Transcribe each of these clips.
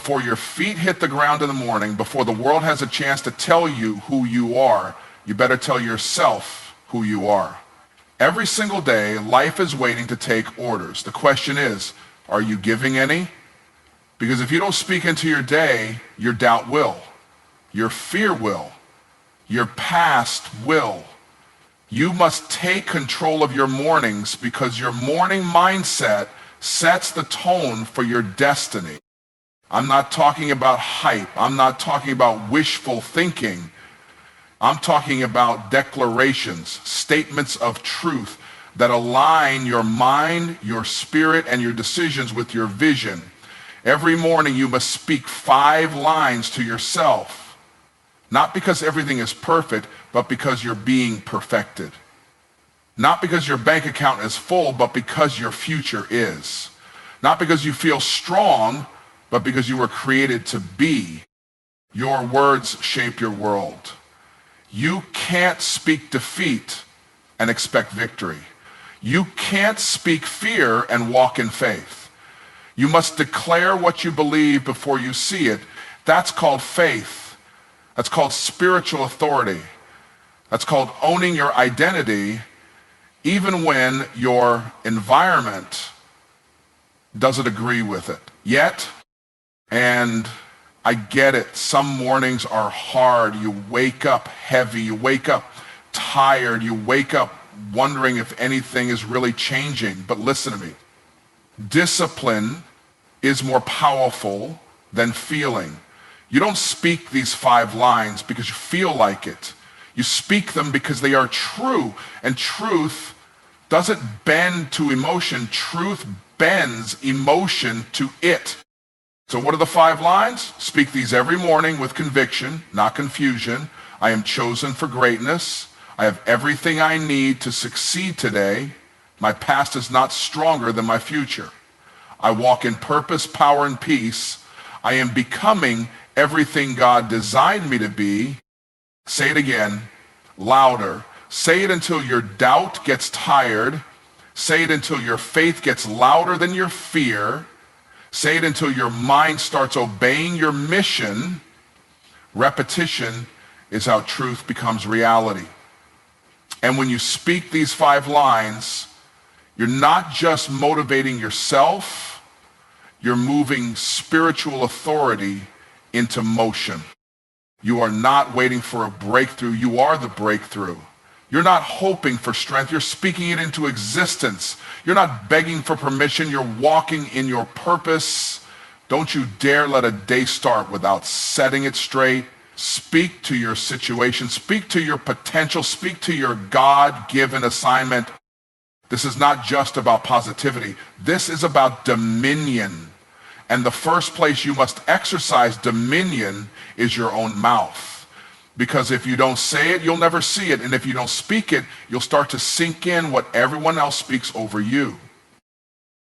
before your feet hit the ground in the morning, before the world has a chance to tell you who you are, you better tell yourself who you are. Every single day, life is waiting to take orders. The question is, are you giving any? Because if you don't speak into your day, your doubt will, your fear will, your past will. You must take control of your mornings, because your morning mindset sets the tone for your destiny. I'm not talking about hype. I'm not talking about wishful thinking. I'm talking about declarations, statements of truth that align your mind, your spirit, and your decisions with your vision. Every morning you must speak 5 lines to yourself, not because everything is perfect, but because you're being perfected. Not because your bank account is full, but because your future is. Not because you feel strong, but because you were created to be. Your words shape your world. You can't speak defeat and expect victory. You can't speak fear and walk in faith. You must declare what you believe before you see it. That's called faith. That's called spiritual authority. That's called owning your identity, even when your environment doesn't agree with it. Yet, and I get it, some mornings are hard. You wake up heavy, you wake up tired, you wake up wondering if anything is really changing. But listen to me. Discipline is more powerful than feeling. You don't speak these 5 lines because you feel like it. You speak them because they are true, and truth doesn't bend to emotion. Truth bends emotion to it. So what are the 5 lines? Speak these every morning with conviction, not confusion. I am chosen for greatness. I have everything I need to succeed today. My past is not stronger than my future. I walk in purpose, power, and peace. I am becoming everything God designed me to be. Say it again, louder. Say it until your doubt gets tired. Say it until your faith gets louder than your fear. Say it until your mind starts obeying your mission. Repetition is how truth becomes reality. And when you speak these 5 lines, you're not just motivating yourself, you're moving spiritual authority into motion. You are not waiting for a breakthrough, you are the breakthrough. You're not hoping for strength, you're speaking it into existence. You're not begging for permission, you're walking in your purpose. Don't you dare let a day start without setting it straight. Speak to your situation, speak to your potential, speak to your God-given assignment. This is not just about positivity, this is about dominion. And the first place you must exercise dominion is your own mouth. Because if you don't say it, you'll never see it. And if you don't speak it, you'll start to sink in what everyone else speaks over you.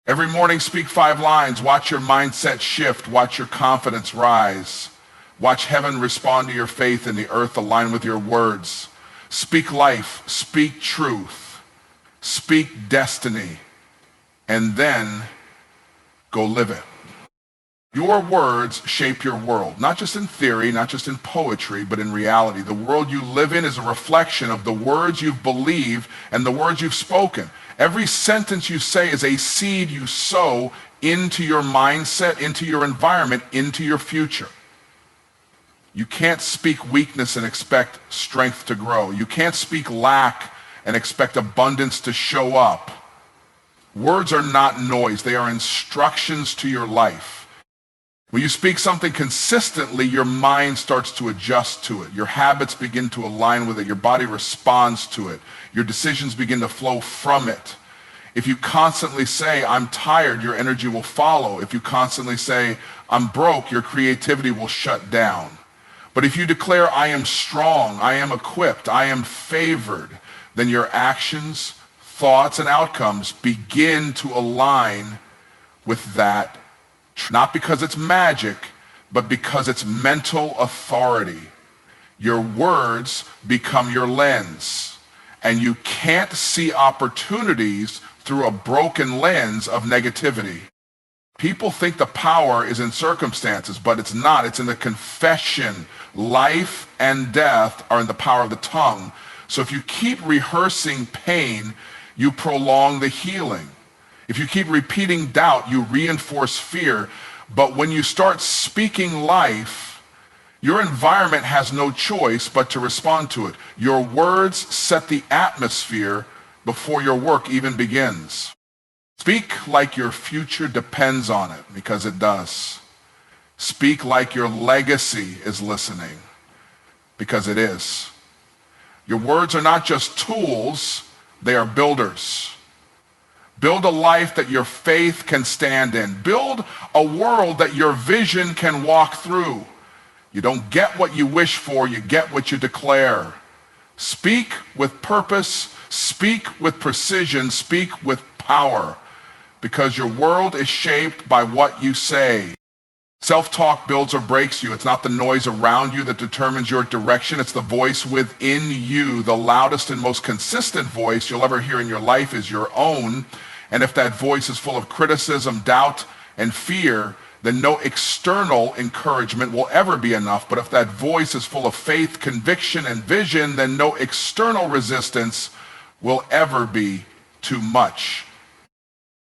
Every morning, speak 5 lines. Watch your mindset shift. Watch your confidence rise. Watch heaven respond to your faith and the earth align with your words. Speak life. Speak truth. Speak destiny. And then go live it. Your words shape your world, not just in theory, not just in poetry, but in reality. The world you live in is a reflection of the words you've believed and the words you've spoken. Every sentence you say is a seed you sow into your mindset, into your environment, into your future. You can't speak weakness and expect strength to grow. You can't speak lack and expect abundance to show up. Words are not noise. They are instructions to your life. When you speak something consistently, your mind starts to adjust to it. Your habits begin to align with it. Your body responds to it. Your decisions begin to flow from it. If you constantly say, I'm tired, your energy will follow. If you constantly say, I'm broke, your creativity will shut down. But if you declare, I am strong, I am equipped, I am favored, then your actions, thoughts, and outcomes begin to align with that. Not because it's magic, but because it's mental authority. Your words become your lens, and you can't see opportunities through a broken lens of negativity. People think the power is in circumstances, but it's not. It's in the confession. Life and death are in the power of the tongue. So if you keep rehearsing pain, you prolong the healing. If you keep repeating doubt, you reinforce fear. But when you start speaking life, your environment has no choice but to respond to it. Your words set the atmosphere before your work even begins. Speak like your future depends on it, because it does. Speak like your legacy is listening, because it is. Your words are not just tools, they are builders. Build a life that your faith can stand in. Build a world that your vision can walk through. You don't get what you wish for, you get what you declare. Speak with purpose, speak with precision, speak with power, because your world is shaped by what you say. Self-talk builds or breaks you. It's not the noise around you that determines your direction. It's the voice within you. The loudest and most consistent voice you'll ever hear in your life is your own. And if that voice is full of criticism, doubt, and fear, then no external encouragement will ever be enough. But if that voice is full of faith, conviction, and vision, then no external resistance will ever be too much.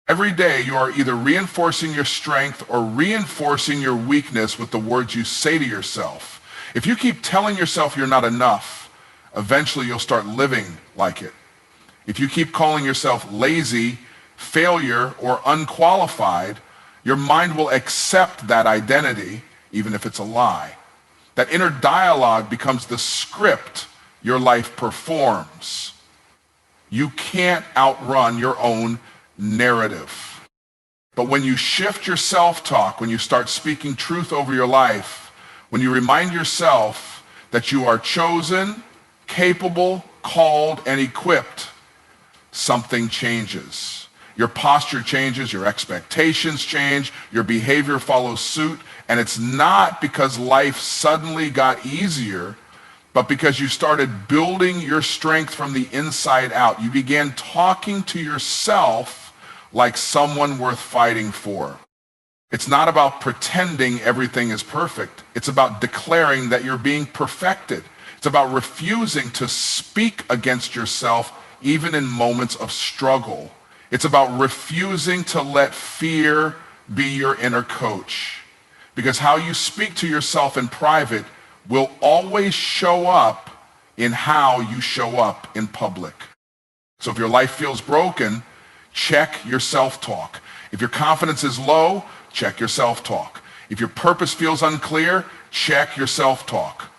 Every day you are either reinforcing your strength or reinforcing your weakness with the words you say to yourself. If you keep telling yourself you're not enough, eventually you'll start living like it. If you keep calling yourself lazy, failure, or unqualified, your mind will accept that identity, even if it's a lie. That inner dialogue becomes the script your life performs. You can't outrun your own narrative. But when you shift your self-talk, when you start speaking truth over your life, when you remind yourself that you are chosen, capable, called, and equipped, something changes. Your posture changes, your expectations change, your behavior follows suit, and it's not because life suddenly got easier, but because you started building your strength from the inside out. You began talking to yourself like someone worth fighting for. It's not about pretending everything is perfect. It's about declaring that you're being perfected. It's about refusing to speak against yourself even in moments of struggle. It's about refusing to let fear be your inner coach. Because how you speak to yourself in private will always show up in how you show up in public. So if your life feels broken, check your self-talk. If your confidence is low, check your self-talk. If your purpose feels unclear, check your self-talk.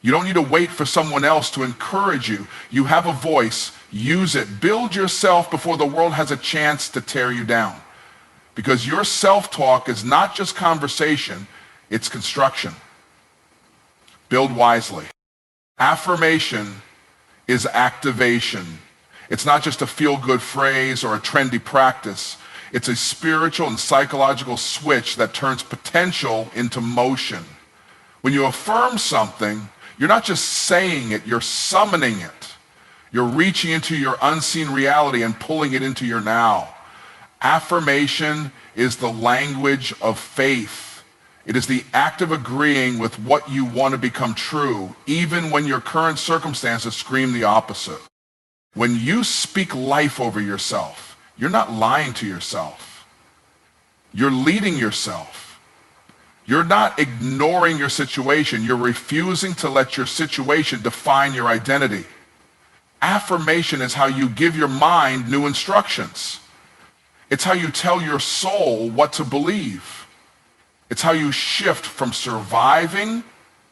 You don't need to wait for someone else to encourage you. You have a voice. Use it. Build yourself before the world has a chance to tear you down. Because your self-talk is not just conversation, it's construction. Build wisely. Affirmation is activation. It's not just a feel-good phrase or a trendy practice. It's a spiritual and psychological switch that turns potential into motion. When you affirm something, you're not just saying it, you're summoning it. You're reaching into your unseen reality and pulling it into your now. Affirmation is the language of faith. It is the act of agreeing with what you want to become true, even when your current circumstances scream the opposite. When you speak life over yourself, you're not lying to yourself. You're leading yourself. You're not ignoring your situation. You're refusing to let your situation define your identity. Affirmation is how you give your mind new instructions. It's how you tell your soul what to believe. It's how you shift from surviving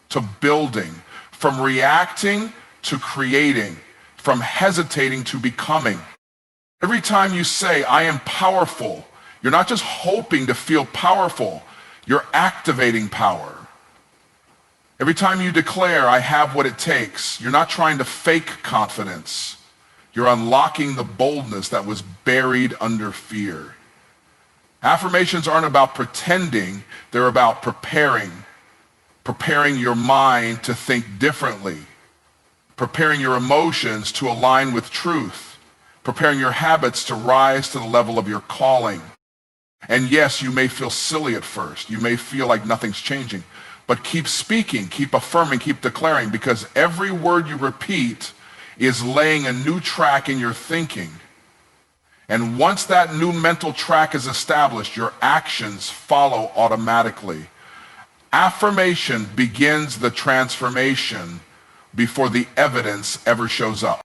to building, from reacting to creating, from hesitating to becoming. Every time you say, I am powerful, you're not just hoping to feel powerful, you're activating power. Every time you declare, I have what it takes, you're not trying to fake confidence. You're unlocking the boldness that was buried under fear. Affirmations aren't about pretending, they're about preparing. Preparing your mind to think differently. Preparing your emotions to align with truth. Preparing your habits to rise to the level of your calling. And yes, you may feel silly at first. You may feel like nothing's changing. But keep speaking, keep affirming, keep declaring, because every word you repeat is laying a new track in your thinking. And once that new mental track is established, your actions follow automatically. Affirmation begins the transformation before the evidence ever shows up.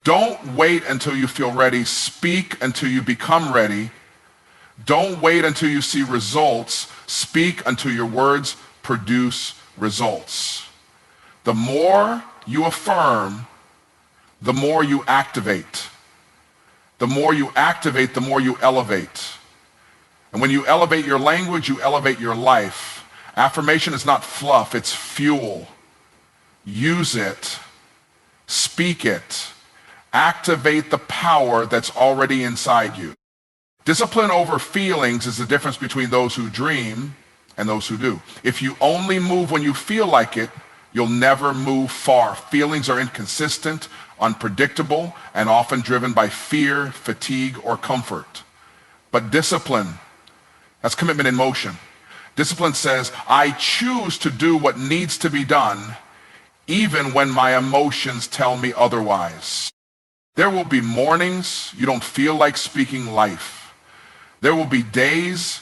Don't wait until you feel ready. Speak until you become ready. Don't wait until you see results. Speak until your words produce results. The more you affirm, the more you activate. The more you activate, the more you elevate. And when you elevate your language, you elevate your life. Affirmation is not fluff, it's fuel. Use it. Speak it. Activate the power that's already inside you. Discipline over feelings is the difference between those who dream and those who do. If you only move when you feel like it, you'll never move far. Feelings are inconsistent, unpredictable, and often driven by fear, fatigue, or comfort. But discipline, that's commitment in motion. Discipline says, I choose to do what needs to be done, even when my emotions tell me otherwise. There will be mornings you don't feel like speaking life. There will be days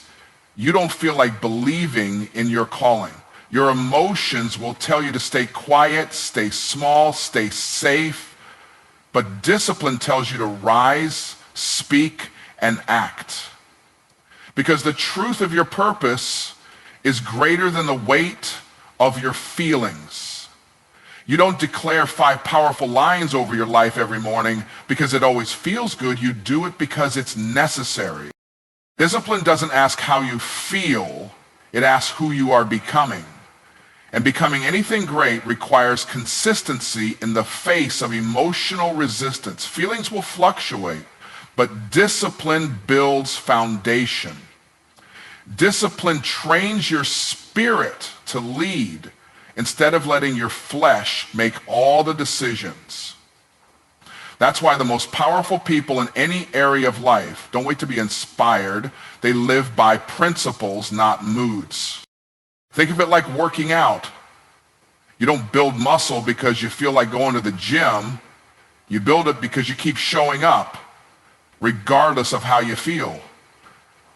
you don't feel like believing in your calling. Your emotions will tell you to stay quiet, stay small, stay safe. But discipline tells you to rise, speak, and act. Because the truth of your purpose is greater than the weight of your feelings. You don't declare 5 powerful lines over your life every morning because it always feels good. You do it because it's necessary. Discipline doesn't ask how you feel. It asks who you are becoming. And becoming anything great requires consistency in the face of emotional resistance. Feelings will fluctuate, but discipline builds foundation. Discipline trains your spirit to lead instead of letting your flesh make all the decisions. That's why the most powerful people in any area of life don't wait to be inspired. They live by principles, not moods. Think of it like working out. You don't build muscle because you feel like going to the gym. You build it because you keep showing up, regardless of how you feel.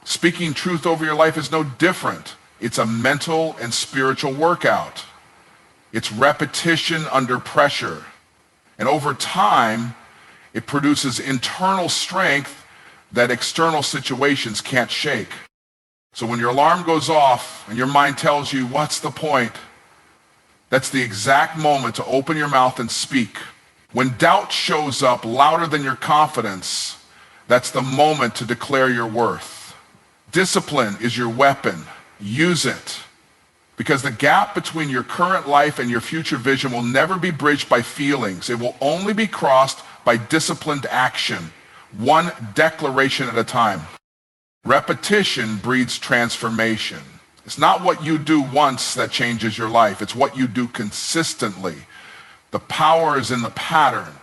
Speaking truth over your life is no different. It's a mental and spiritual workout. It's repetition under pressure. And over time, it produces internal strength that external situations can't shake. So when your alarm goes off and your mind tells you, what's the point? That's the exact moment to open your mouth and speak. When doubt shows up louder than your confidence, that's the moment to declare your worth. Discipline is your weapon. Use it. Because the gap between your current life and your future vision will never be bridged by feelings. It will only be crossed by disciplined action, one declaration at a time. Repetition breeds transformation. It's not what you do once that changes your life. It's what you do consistently. The power is in the pattern.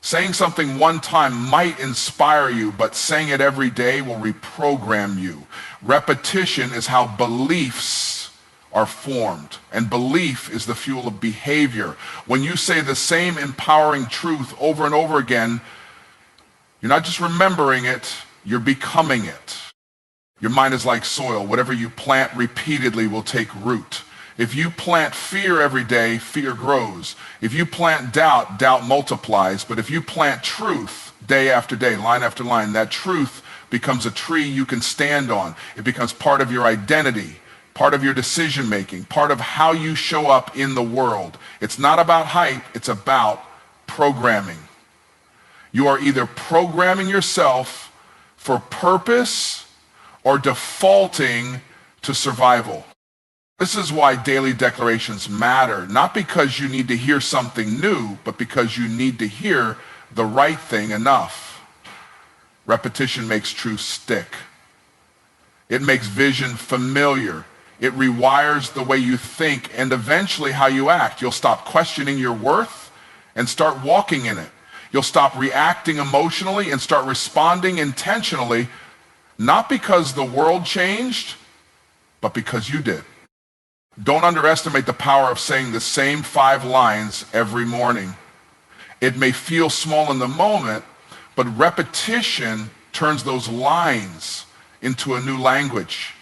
Saying something one time might inspire you, but saying it every day will reprogram you. Repetition is how beliefs are formed, and belief is the fuel of behavior. When you say the same empowering truth over and over again, you're not just remembering it, you're becoming it. Your mind is like soil. Whatever you plant repeatedly will take root. If you plant fear every day, fear grows. If you plant doubt, doubt multiplies. But if you plant truth day after day, line after line, that truth becomes a tree you can stand on. It becomes part of your identity, part of your decision making, part of how you show up in the world. It's not about hype, it's about programming. You are either programming yourself for purpose or defaulting to survival. This is why daily declarations matter, not because you need to hear something new, but because you need to hear the right thing enough. Repetition makes truth stick. It makes vision familiar. It rewires the way you think and eventually how you act. You'll stop questioning your worth and start walking in it. You'll stop reacting emotionally and start responding intentionally Not because the world changed, but because you did. Don't underestimate the power of saying the same 5 lines every morning. It may feel small in the moment, but repetition turns those lines into a new language.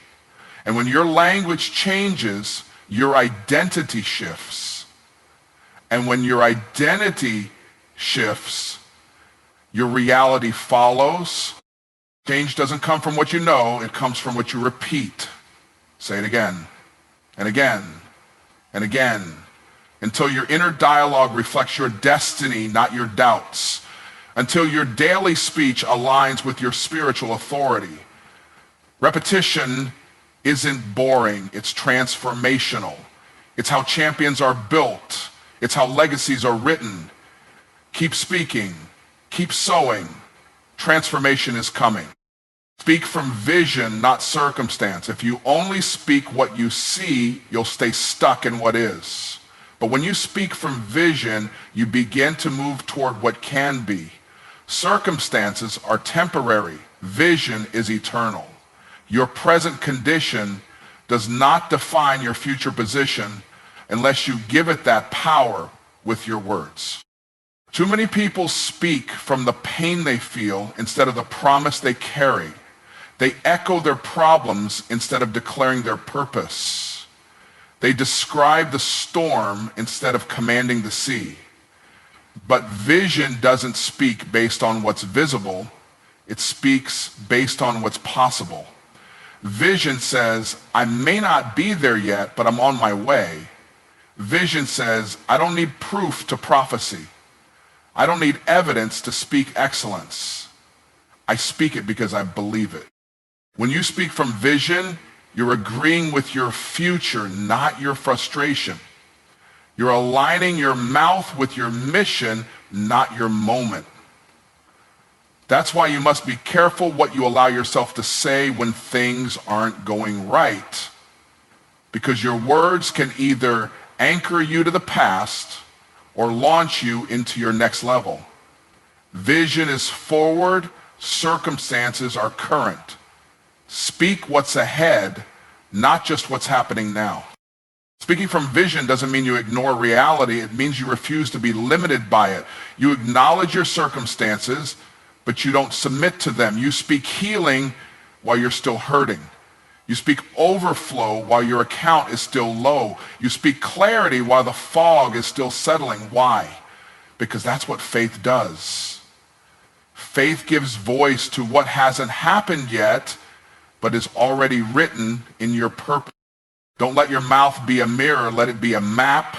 And when your language changes, your identity shifts. And when your identity shifts, your reality follows. Change doesn't come from what you know, it comes from what you repeat. Say it again, and again, and again, until your inner dialogue reflects your destiny, not your doubts. Until your daily speech aligns with your spiritual authority. Repetition isn't boring, it's transformational. It's how champions are built. It's how legacies are written. Keep speaking, keep sowing. Transformation is coming. Speak from vision, not circumstance. If you only speak what you see, you'll stay stuck in what is. But when you speak from vision, you begin to move toward what can be. Circumstances are temporary. Vision is eternal. Your present condition does not define your future position unless you give it that power with your words. Too many people speak from the pain they feel instead of the promise they carry. They echo their problems instead of declaring their purpose. They describe the storm instead of commanding the sea. But vision doesn't speak based on what's visible. It speaks based on what's possible. Vision says, I may not be there yet, but I'm on my way. Vision says, I don't need proof to prophecy. I don't need evidence to speak excellence. I speak it because I believe it. When you speak from vision, you're agreeing with your future, not your frustration. You're aligning your mouth with your mission, not your moment. That's why you must be careful what you allow yourself to say when things aren't going right. Because your words can either anchor you to the past or launch you into your next level. Vision is forward, circumstances are current. Speak what's ahead, not just what's happening now. Speaking from vision doesn't mean you ignore reality. It means you refuse to be limited by it. You acknowledge your circumstances, but you don't submit to them. You speak healing while you're still hurting. You speak overflow while your account is still low. You speak clarity while the fog is still settling. Why? Because that's what faith does. Faith gives voice to what hasn't happened yet, but is already written in your purpose. Don't let your mouth be a mirror, let it be a map.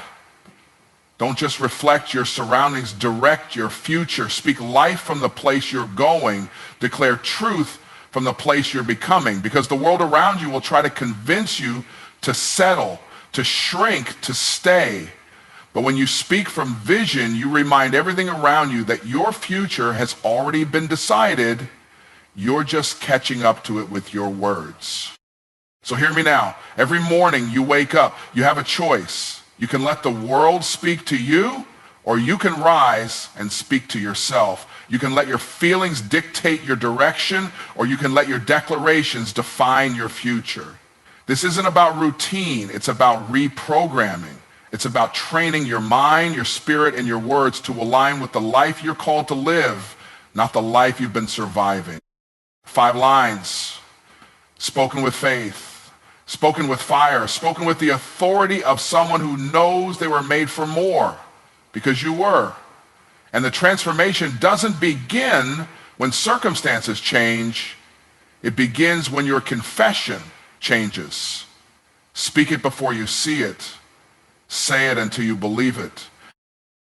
Don't just reflect your surroundings, direct your future. Speak life from the place you're going. Declare truth from the place you're becoming, because the world around you will try to convince you to settle, to shrink, to stay. But when you speak from vision, you remind everything around you that your future has already been decided. You're just catching up to it with your words. So hear me now. Every morning you wake up, you have a choice. You can let the world speak to you, or you can rise and speak to yourself. You can let your feelings dictate your direction, or you can let your declarations define your future. This isn't about routine. It's about reprogramming. It's about training your mind, your spirit, and your words to align with the life you're called to live, not the life you've been surviving. 5 lines, spoken with faith, spoken with fire, spoken with the authority of someone who knows they were made for more, because you were. And the transformation doesn't begin when circumstances change. It begins when your confession changes. Speak it before you see it. Say it until you believe it.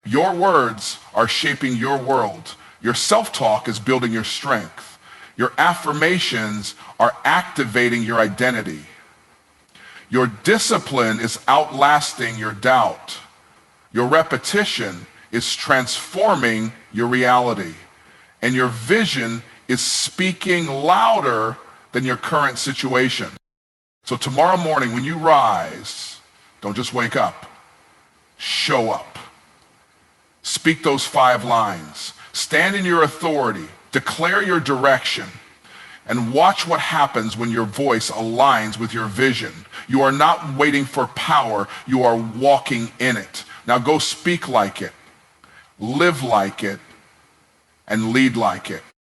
Your words are shaping your world. Your self-talk is building your strength. Your affirmations are activating your identity. Your discipline is outlasting your doubt. Your repetition is transforming your reality. And your vision is speaking louder than your current situation. So tomorrow morning when you rise, don't just wake up. Show up. Speak those 5 lines. Stand in your authority. Declare your direction. And watch what happens when your voice aligns with your vision. You are not waiting for power, you are walking in it. Now go speak like it, live like it, and lead like it.